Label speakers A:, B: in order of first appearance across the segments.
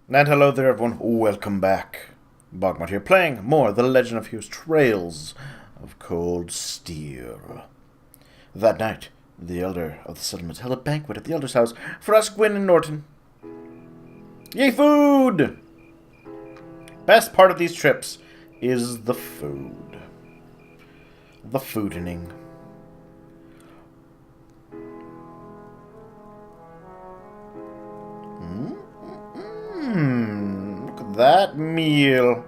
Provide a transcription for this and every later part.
A: And hello there everyone, welcome back. BogMod here, playing more The Legend of Heroes Trails of Cold Steel. That night, the elder of the settlement held a banquet at the elder's house for us, Gwyn and Norton. Yay, food! Best part of these trips is the food. The foodening. Look at that meal.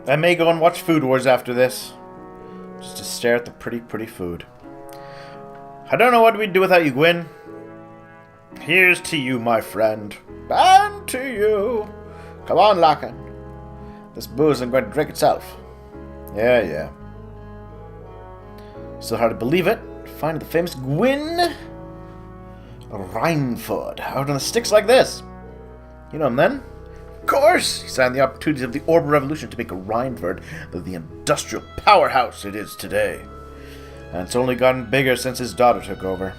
A: I may go and watch Food Wars after this. Just to stare at the pretty food. I don't know what we'd do without you, Gwyn. Here's to you, my friend. And to you. Come on, Larkin. This booze isn't going to drink itself. Yeah. Still hard to believe it. Finding the famous Gwyn Rhineford out on the sticks like this. You know him then? Of course! He signed the opportunities of the Orb Revolution to make a Rhineford the industrial powerhouse it is today. And it's only gotten bigger since his daughter took over.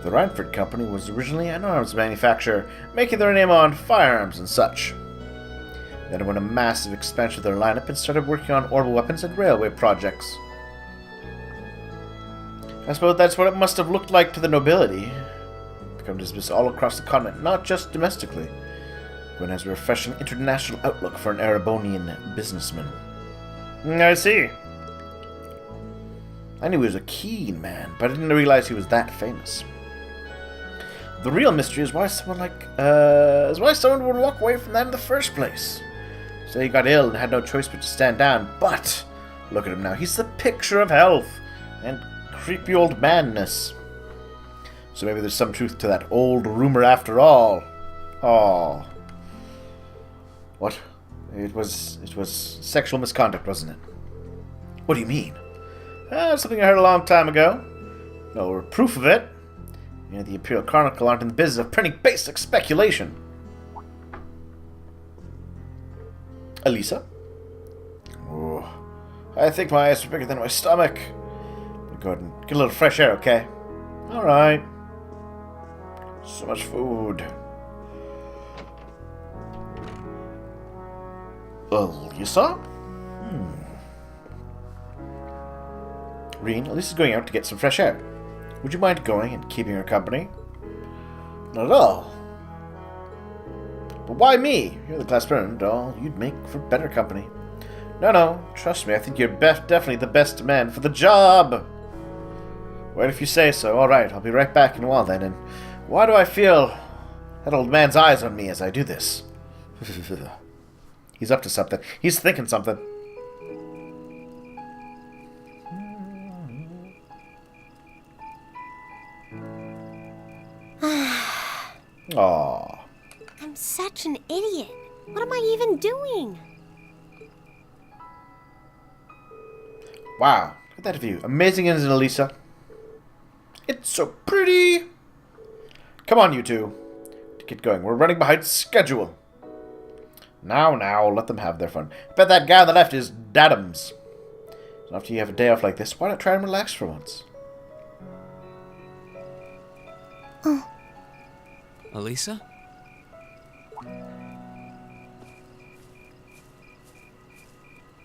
A: The Rhineford Company was originally an arms manufacturer, making their name on firearms and such. Then it went a massive expansion of their lineup and started working on orbital weapons and railway projects. I suppose that's what it must have looked like to the nobility. Become dismissed all across the continent, not just domestically. Gwyn has a refreshing international outlook for an Erebonian businessman. I see. I knew he was a keen man, but I didn't realize he was that famous. The real mystery is why someone would walk away from that in the first place. So he got ill and had no choice but to stand down. But look at him now. He's the picture of health and creepy old manness. So maybe there's some truth to that old rumor after all. Oh. What? It was sexual misconduct, wasn't it? What do you mean? Something I heard a long time ago. No proof of it. You know, the Imperial Chronicle aren't in the business of printing basic speculation. Alisa? Oh, I think my eyes are bigger than my stomach. Go ahead and get a little fresh air, okay? Alright. So much food. Alisa? Rean, Alisa's going out to get some fresh air. Would you mind going and keeping her company? Not at all. But why me? You're the class president, all. You'd make for better company. No, trust me, I think you're definitely the best man for the job. Well, if you say so, alright, I'll be right back in a while then, and why do I feel that old man's eyes on me as I do this? He's up to something. He's thinking something. Aww.
B: I'm such an idiot. What am I even doing?
A: Wow, look at that view. Amazing, isn't it, Alisa? It's so pretty. Come on, you two. Get going. We're running behind schedule. Now, let them have their fun. I bet that guy on the left is Dadams. So after you have a day off like this, why not try and relax for once?
B: Oh.
C: Alisa?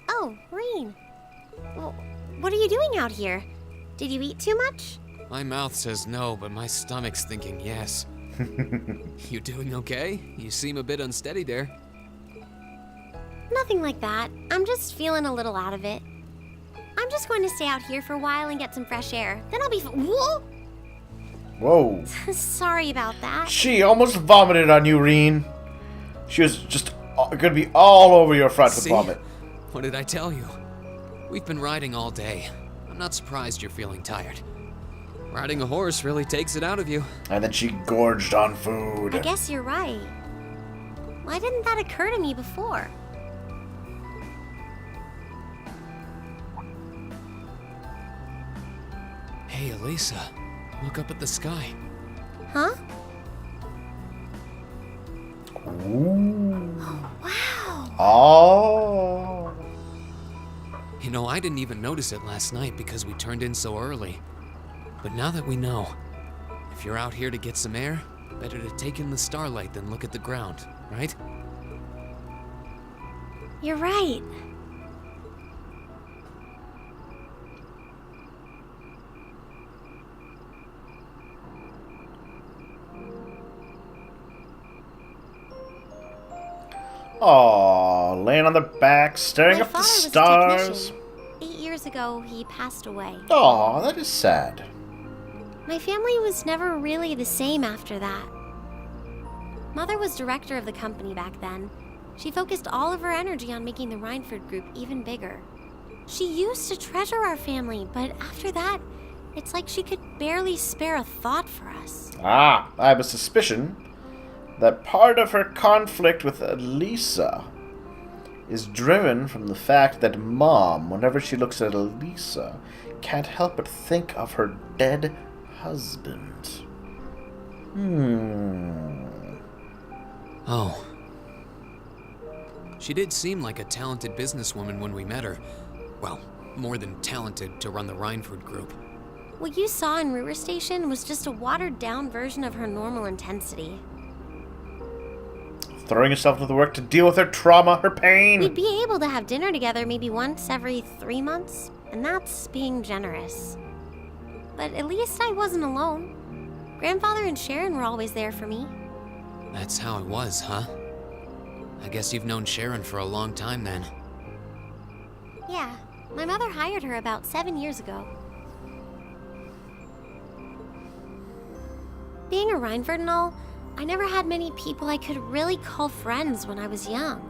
B: Oh, Rean. Well, what are you doing out here? Did you eat too much?
C: My mouth says no, but my stomach's thinking yes. You doing okay? You seem a bit unsteady there.
B: Nothing like that. I'm just feeling a little out of it. I'm just going to stay out here for a while and get some fresh air. Then I'll be Whoa!
A: Whoa.
B: Sorry about that.
A: She almost vomited on you, Rean. She was just going to be all over your front with vomit.
C: What did I tell you? We've been riding all day. I'm not surprised you're feeling tired. Riding a horse really takes it out of you.
A: And then she gorged on food.
B: I guess you're right. Why didn't that occur to me before?
C: Hey, Alisa. Look up at the sky.
B: Huh?
A: Ooh.
B: Oh, wow.
A: Oh.
C: You know, I didn't even notice it last night because we turned in so early. But now that we know, If you're out here to get some air, better to take in the starlight than look at the ground, right?
B: You're right.
A: Aww, laying on their back, staring
B: My
A: up the
B: father was a
A: stars.
B: technician. 8 years ago, he passed away.
A: Aw, that is sad.
B: My family was never really the same after that. Mother was director of the company back then. She focused all of her energy on making the Rhineford group even bigger. She used to treasure our family, but after that, it's like she could barely spare a thought for us.
A: Ah, I have a suspicion that part of her conflict with Alisa is driven from the fact that Mom, whenever she looks at Alisa, can't help but think of her dead husband.
C: Oh. She did seem like a talented businesswoman when we met her. Well, more than talented to run the Rhineford group.
B: What you saw in Ruhr Station was just a watered-down version of her normal intensity.
A: Throwing herself into the work to deal with her trauma, her pain.
B: We'd be able to have dinner together maybe once every 3 months, and that's being generous. But at least I wasn't alone. Grandfather and Sharon were always there for me.
C: That's how it was, huh? I guess you've known Sharon for a long time then.
B: Yeah, my mother hired her about 7 years ago. Being a Rhineford and all, I never had many people I could really call friends when I was young.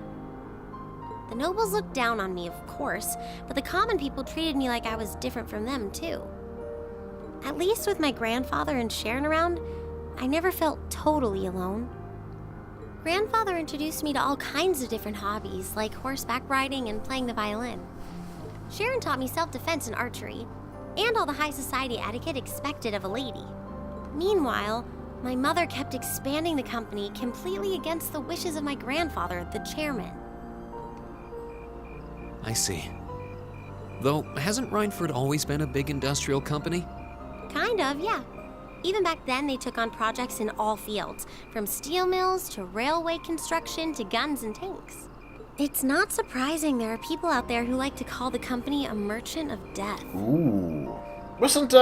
B: The nobles looked down on me, of course, but the common people treated me like I was different from them, too. At least with my grandfather and Sharon around, I never felt totally alone. Grandfather introduced me to all kinds of different hobbies, like horseback riding and playing the violin. Sharon taught me self-defense and archery, and all the high society etiquette expected of a lady. Meanwhile, my mother kept expanding the company completely against the wishes of my grandfather, the chairman.
C: I see. Though, hasn't Rhineford always been a big industrial company?
B: Kind of, yeah. Even back then, they took on projects in all fields, from steel mills to railway construction to guns and tanks. It's not surprising there are people out there who like to call the company a merchant of death.
A: Ooh. Wasn't,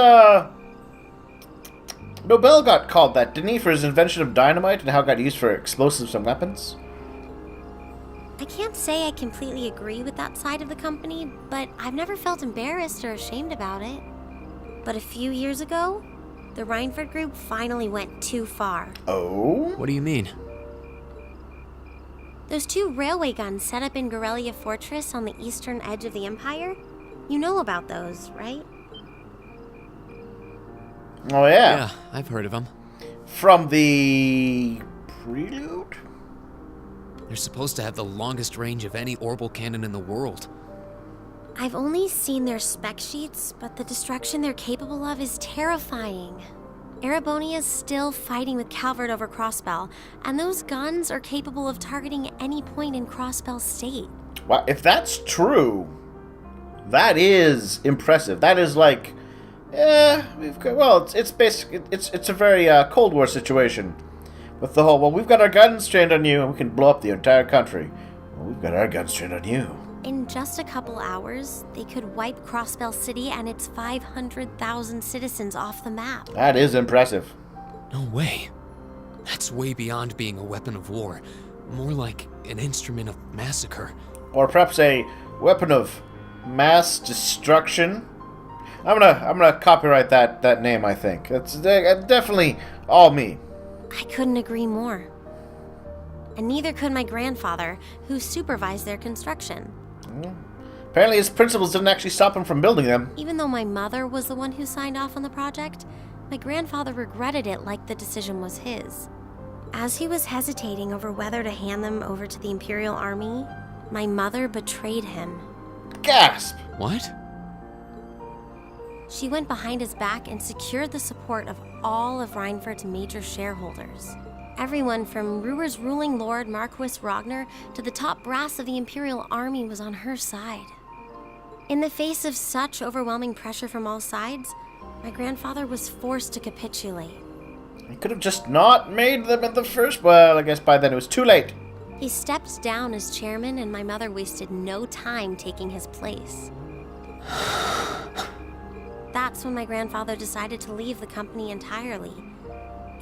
A: Nobel got called that, didn't he, for his invention of dynamite and how it got used for explosives and weapons?
B: I can't say I completely agree with that side of the company, but I've never felt embarrassed or ashamed about it. But a few years ago, the Rhineford group finally went too far.
A: Oh?
C: What do you mean?
B: Those 2 railway guns set up in Gorelia Fortress on the eastern edge of the Empire? You know about those, right?
A: Oh, yeah.
C: Yeah, I've heard of them.
A: From the Prelude?
C: They're supposed to have the longest range of any orbital cannon in the world.
B: I've only seen their spec sheets, but the destruction they're capable of is terrifying. Erebonia's still fighting with Calvert over Crossbell, and those guns are capable of targeting any point in Crossbell State.
A: Wow, if that's true, that is impressive. That is like, it's basically, it's a very Cold War situation. With the whole, well, we've got our guns trained on you, and we can blow up the entire country. Well, we've got our guns trained on you.
B: In just a couple hours, they could wipe Crossbell City and its 500,000 citizens off the map.
A: That is impressive.
C: No way. That's way beyond being a weapon of war. More like an instrument of massacre.
A: Or perhaps a weapon of mass destruction. I'm gonna copyright that name, I think. That's definitely all me.
B: I couldn't agree more. And neither could my grandfather, who supervised their construction.
A: Apparently his principals didn't actually stop him from building them.
B: Even though my mother was the one who signed off on the project, my grandfather regretted it like the decision was his. As he was hesitating over whether to hand them over to the Imperial Army, my mother betrayed him.
A: Gasp!
C: What?
B: She went behind his back and secured the support of all of Rhineford's major shareholders. Everyone from Ruhr's ruling lord Marquis Ragnar to the top brass of the Imperial Army was on her side. In the face of such overwhelming pressure from all sides, my grandfather was forced to capitulate.
A: He could have just not made them in the first... Well, I guess by then it was too late.
B: He stepped down as chairman, and my mother wasted no time taking his place. That's when my grandfather decided to leave the company entirely.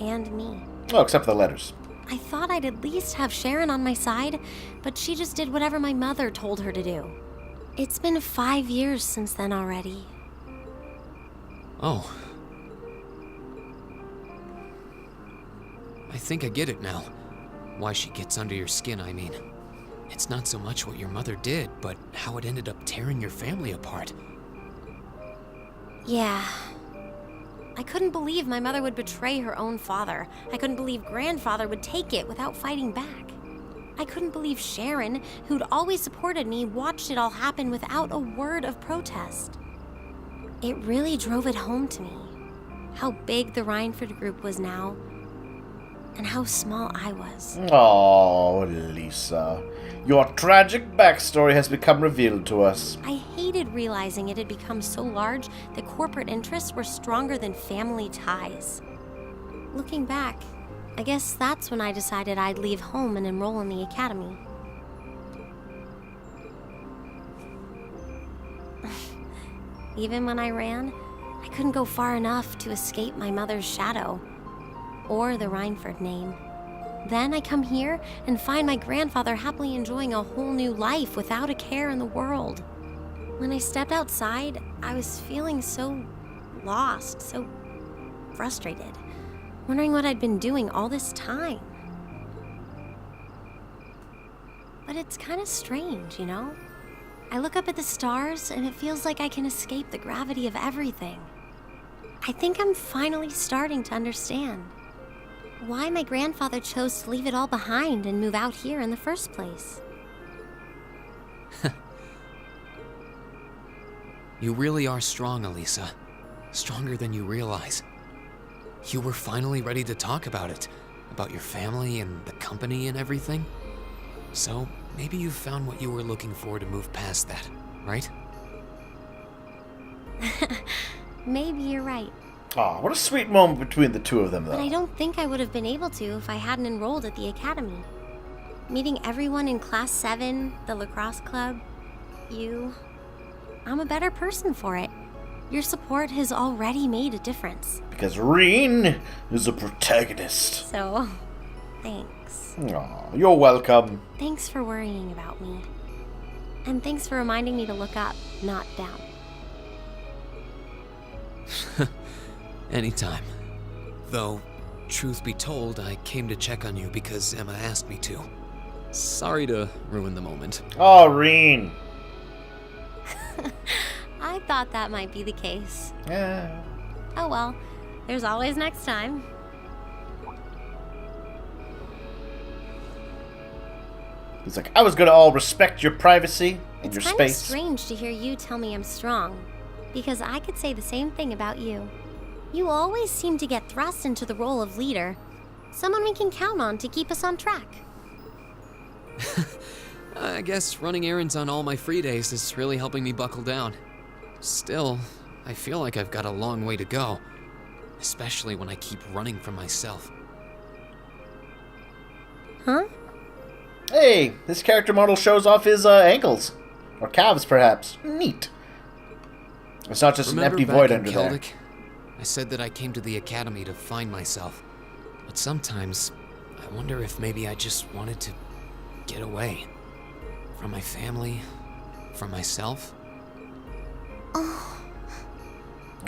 B: And me.
A: Oh, except for the letters.
B: I thought I'd at least have Sharon on my side, but she just did whatever my mother told her to do. It's been 5 years since then already.
C: Oh. I think I get it now. Why she gets under your skin, I mean. It's not so much what your mother did, but how it ended up tearing your family apart.
B: Yeah. I couldn't believe my mother would betray her own father. I couldn't believe grandfather would take it without fighting back. I couldn't believe Sharon, who'd always supported me, watched it all happen without a word of protest. It really drove it home to me. How big the Rhineford group was now, and how small I was.
A: Oh, Lisa. Your tragic backstory has become revealed to us.
B: I hated realizing it had become so large that corporate interests were stronger than family ties. Looking back, I guess that's when I decided I'd leave home and enroll in the academy. Even when I ran, I couldn't go far enough to escape my mother's shadow, or the Rhineford name. Then I come here and find my grandfather happily enjoying a whole new life without a care in the world. When I stepped outside, I was feeling so lost, so frustrated, wondering what I'd been doing all this time. But it's kind of strange, you know? I look up at the stars and it feels like I can escape the gravity of everything. I think I'm finally starting to understand why my grandfather chose to leave it all behind and move out here in the first place.
C: You really are strong, Alisa. Stronger than you realize. You were finally ready to talk about it. About your family and the company and everything. So, maybe you found what you were looking for to move past that, right?
B: Maybe you're right.
A: Aw, what a sweet moment between the two of them, though.
B: But I don't think I would have been able to if I hadn't enrolled at the academy. Meeting everyone in Class 7, the lacrosse club, you... I'm a better person for it. Your support has already made a difference.
A: Because Rean is a protagonist.
B: So, thanks.
A: Aw, you're welcome.
B: Thanks for worrying about me. And thanks for reminding me to look up, not down.
C: Anytime. Though, truth be told, I came to check on you because Emma asked me to. Sorry to ruin the moment.
A: Oh, Rean.
B: I thought that might be the case.
A: Yeah.
B: Oh well, there's always next time.
A: He's like, I was gonna all respect your privacy and your
B: It's kind
A: space.
B: of strange to hear you tell me I'm strong, because I could say the same thing about you. You always seem to get thrust into the role of leader, someone we can count on to keep us on track.
C: I guess running errands on all my free days is really helping me buckle down. Still, I feel like I've got a long way to go, especially when I keep running from myself.
B: Huh?
A: Hey, this character model shows off his ankles. Or calves, perhaps. Neat. It's not just
C: Remember
A: an empty
C: back
A: void
C: in
A: under
C: Keldic?
A: there.
C: I said that I came to the academy to find myself. But sometimes, I wonder if maybe I just wanted to get away. From my family, from myself.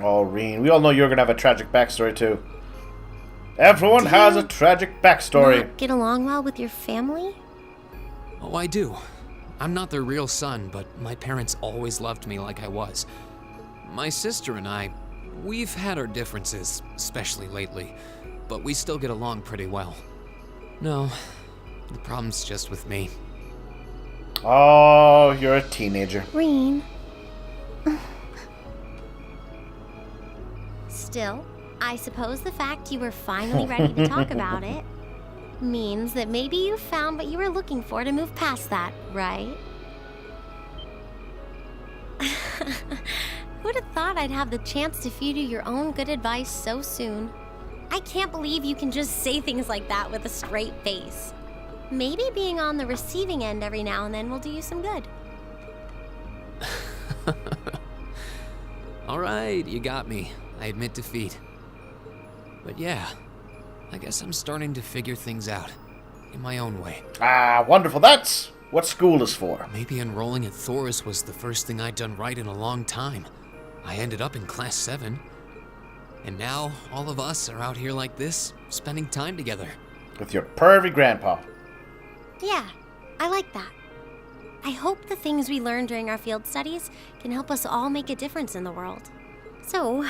A: Oh, Rean, we all know you're gonna have a tragic backstory, too. Everyone has a tragic backstory.
B: Not get along well with your family?
C: Oh, I do. I'm not their real son, but my parents always loved me like I was. My sister and I, we've had our differences, especially lately, but we still get along pretty well. No, the problem's just with me.
A: Oh, you're a teenager.
B: Rean. Still, I suppose the fact you were finally ready to talk about it means that maybe you found what you were looking for to move past that, right? Who'd have thought I'd have the chance to feed you your own good advice so soon? I can't believe you can just say things like that with a straight face. Maybe being on the receiving end every now and then will do you some good.
C: Alright, you got me. I admit defeat. But yeah, I guess I'm starting to figure things out. In my own way.
A: Ah, wonderful. That's what school is for.
C: Maybe enrolling at Thorus was the first thing I'd done right in a long time. I ended up in Class 7. And now, all of us are out here like this, spending time together.
A: With your pervy grandpa.
B: Yeah, I like that. I hope the things we learned during our field studies can help us all make a difference in the world. So...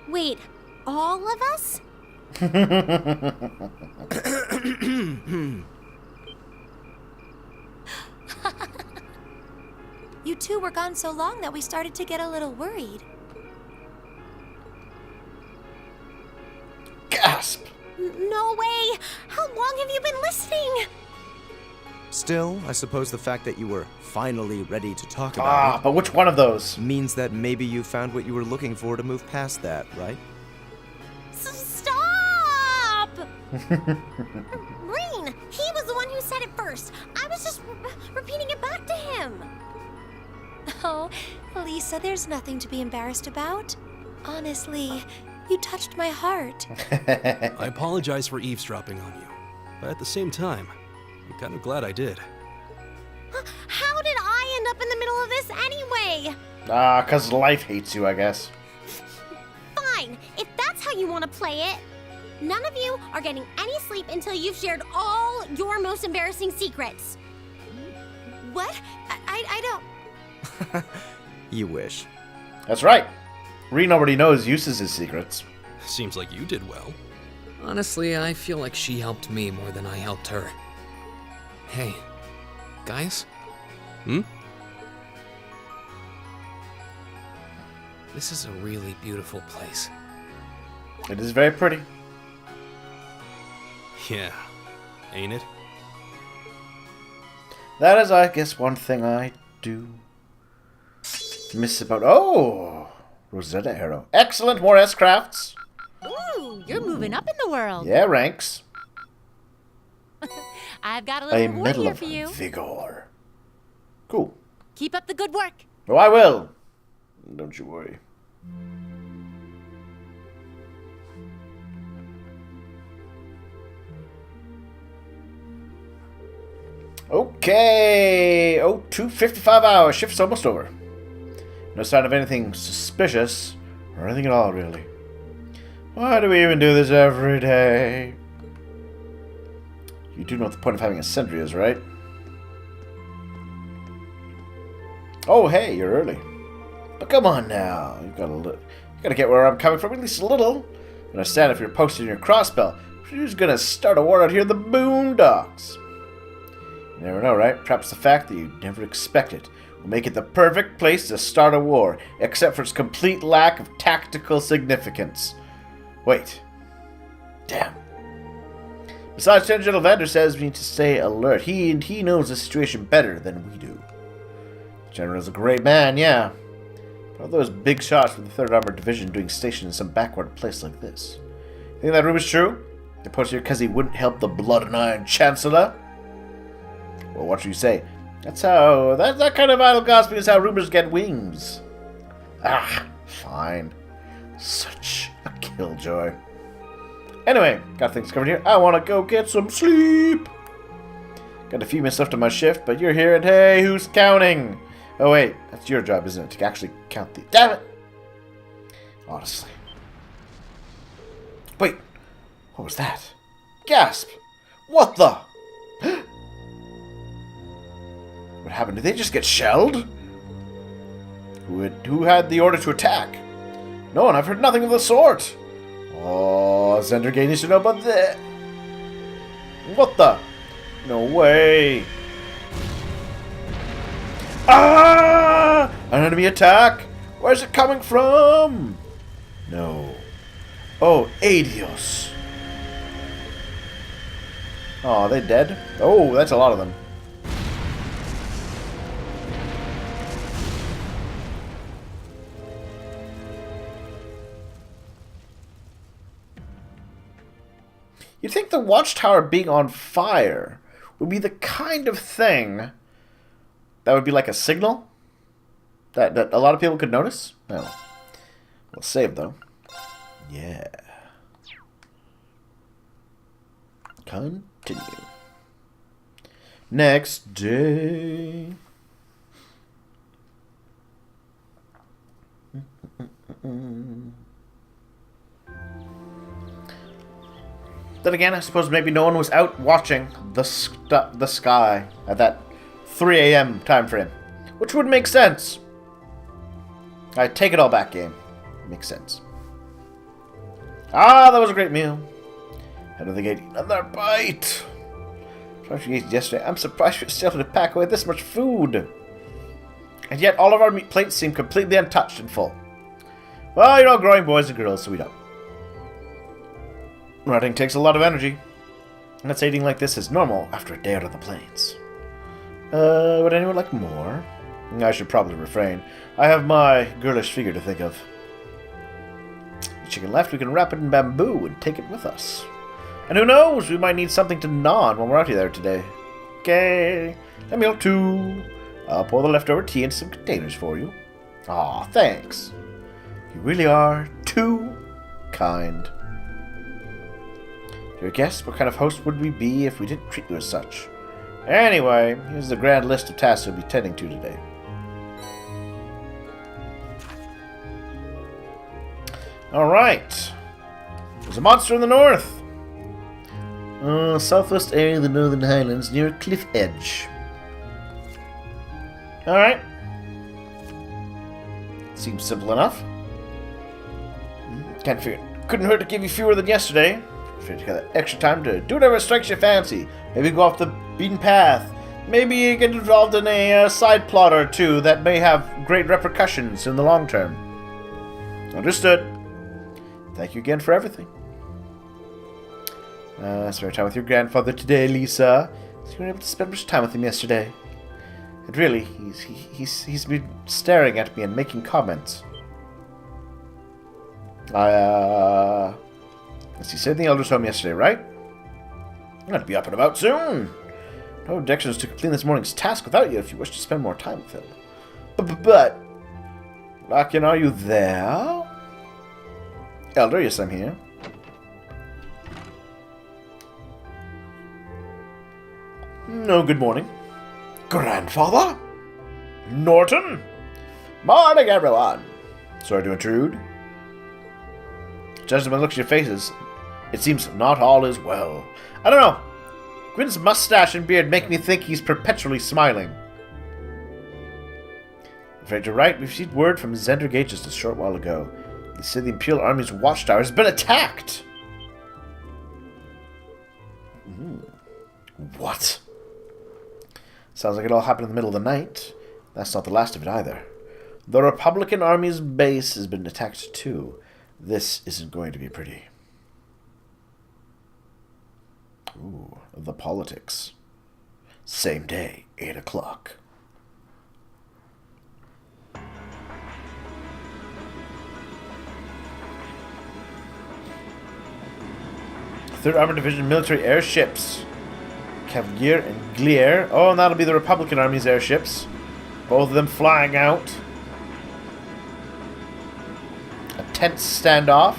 B: Wait, all of us?
D: You two were gone so long that we started to get a little worried.
A: Gasp!
B: No way! How long have you been listening?
E: Still, I suppose the fact that you were finally ready to talk
A: Ah,
E: about
A: but which one of those?
E: it means that maybe you found what you were looking for to move past that, right?
B: Stop! Rean, he was the one who said it first. I was just repeating it back to him.
D: Oh, Alisa, there's nothing to be embarrassed about. Honestly, you touched my heart.
F: I apologize for eavesdropping on you, but at the same time, I'm kind of glad I did.
B: How did I end up in the middle of this anyway?
A: Ah, 'cause life hates you, I guess.
B: Fine, if that's how you want to play it. None of you are getting any sleep until you've shared all your most embarrassing secrets.
D: What? I don't...
E: You wish.
A: That's right. Rean already knows uses his secrets.
F: Seems like you did well.
C: Honestly, I feel like she helped me more than I helped her. Hey, guys?
F: Hmm?
C: This is a really beautiful place.
A: It is very pretty.
F: Yeah, ain't it?
A: That is, I guess, one thing I do miss about... Oh! Rosetta Arrow. Excellent, more S-crafts.
G: Ooh, you're moving up in the world.
A: Yeah, ranks.
G: I've got a
A: A
G: little reward
A: medal
G: here
A: of
G: for you.
A: vigor. Cool.
G: Keep up the good work.
A: Oh, I will. Don't you worry. Okay. Oh, 2:55 hours. Shift's almost over. No sign of anything suspicious or anything at all, really. Why do we even do this every day? You do know what the point of having a sentry is, right? Oh, hey, you're early. But come on now. You gotta get where I'm coming from, at least a little. I understand if you're posting your crossbow. Who's gonna start a war out here in the boondocks? You never know, right? Perhaps the fact that you never expect it will make it the perfect place to start a war, except for its complete lack of tactical significance. Wait. Damn. Besides, General Vander says we need to stay alert. He knows the situation better than we do. The General's a great man, yeah. But all those big shots from the 3rd Armored Division doing station in some backward place like this. Think that rumor's true? They posted here because he wouldn't help the Blood and Iron Chancellor? Well, what should you say? That kind of idle gossiping is how rumors get wings. Ah, fine. Such a killjoy. Anyway, got things covered here. I want to go get some sleep. Got a few minutes left on my shift, but you're here and hey, who's counting? Oh wait, that's your job, isn't it? To actually count the... Damn it! Honestly. Wait, what was that? Gasp! What the... What happened? Did they just get shelled? Who had the order to attack? No one. I've heard nothing of the sort. Oh, Zendergate needs to know about that. What the? No way. Ah! An enemy attack? Where's it coming from? No. Oh, Adios. Oh, are they dead? Oh, that's a lot of them. You'd think the watchtower being on fire would be the kind of thing that would be like a signal that a lot of people could notice. No. We'll save, though. Yeah. Continue. Next day. Then again, I suppose maybe no one was out watching the sky at that 3 a.m. time frame, which would make sense. I take it all back, game. Makes sense. Ah, that was a great meal. Head of the gate, another bite. After you ate yesterday, I'm surprised you're still able to pack away this much food. And yet all of our meat plates seem completely untouched and full. Well, you're all growing boys and girls, so we don't. Running takes a lot of energy. And that's eating like this is normal after a day out of the plains. Would anyone like more? I should probably refrain. I have my girlish figure to think of. The chicken left, we can wrap it in bamboo and take it with us. And who knows, we might need something to gnaw on when we're out there today. Okay, let me help too. I'll pour the leftover tea into some containers for you. Aw, thanks. You really are too kind. Your guess, what kind of host would we be if we didn't treat you as such? Anyway, here's the grand list of tasks we'll be tending to today. Alright. There's a monster in the north. Southwest area of the Northern Highlands near a cliff edge. Alright. Seems simple enough. Can't figure it. Couldn't hurt to give you fewer than yesterday. If you got that extra time to do whatever strikes your fancy. Maybe go off the beaten path. Maybe you get involved in a side plot or two that may have great repercussions in the long term. Understood. Thank you again for everything. Spare time with your grandfather today, Lisa. So you were able to spend much time with him yesterday. And really, he's been staring at me and making comments. As he said in the Elder's Home yesterday, right? I'm going to be up and about soon. No objections to complete this morning's task without you if you wish to spend more time with him. But Larkin, are you there? Elder, yes, I'm here. No, good morning. Grandfather? Norton? Morning, everyone. Sorry to intrude. Judging by the looks of your faces, it seems not all is well. I don't know. Gwyn's mustache and beard make me think he's perpetually smiling. I'm afraid you're right. We've received word from Zendergate just a short while ago. They said the Imperial Army's watchtower has been attacked. What? Sounds like it all happened in the middle of the night. That's not the last of it either. The Republican Army's base has been attacked too. This isn't going to be pretty. Ooh, the politics. Same day, 8 o'clock. Third Armored Division military airships. Cavalier and Glier. Oh, and that'll be the Republican Army's airships. Both of them flying out. A tense standoff.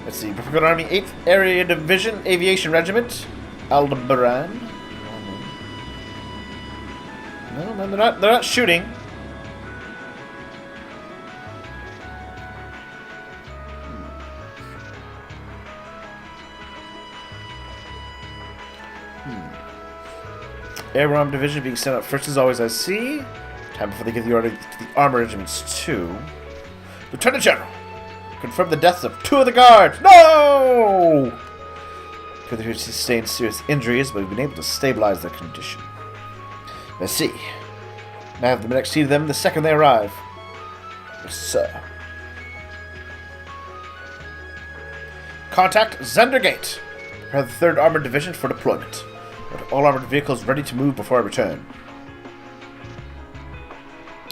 A: Let's see. Republican Army 8th Area Division Aviation Regiment. Aldebaran. No, they're not shooting. Air Arm Division being sent out first as always, I see. Time before they give the order to the Armor Regiments too. Lieutenant General, confirm the deaths of 2 of the guards. No! Could they sustained serious injuries, but we've been able to stabilize their condition. Let's see. Now have the medics see them the second they arrive. Yes, sir. Contact Zendergate. Prepare the 3rd Armored Division for deployment. Got all armored vehicles ready to move before I return.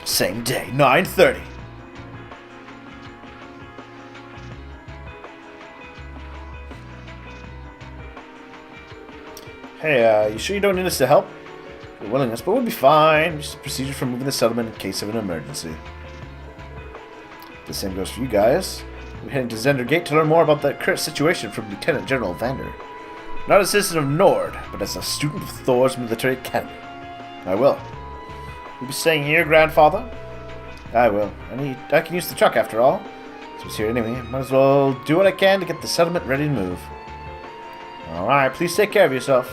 A: Same day, 9:30. Hey, you sure you don't need us to help? Your willingness, but we'll be fine. Just a procedure for moving the settlement in case of an emergency. The same goes for you guys. We're heading to Zender Gate to learn more about the current situation from Lieutenant General Vander. Not as a citizen of Nord, but as a student of Thor's military academy. I will. You'll be staying here, grandfather? I will. I can use the truck after all. So it's here anyway. Might as well do what I can to get the settlement ready to move. Alright, please take care of yourself.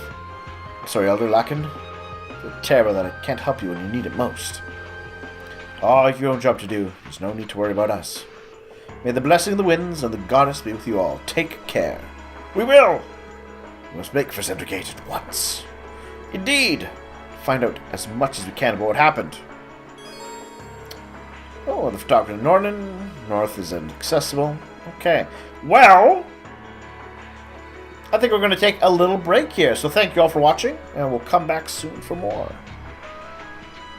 A: I'm sorry, Elder Lacken. I feel terrible that I can't help you when you need it most. Oh, you have your own job to do. There's no need to worry about us. May the blessing of the winds and the goddess be with you all. Take care. We will! We must make for Zender Gate at once. Indeed! Find out as much as we can about what happened. Oh, the photographer in Norden. North is inaccessible. Okay. Well, I think we're going to take a little break here. So thank you all for watching, and we'll come back soon for more.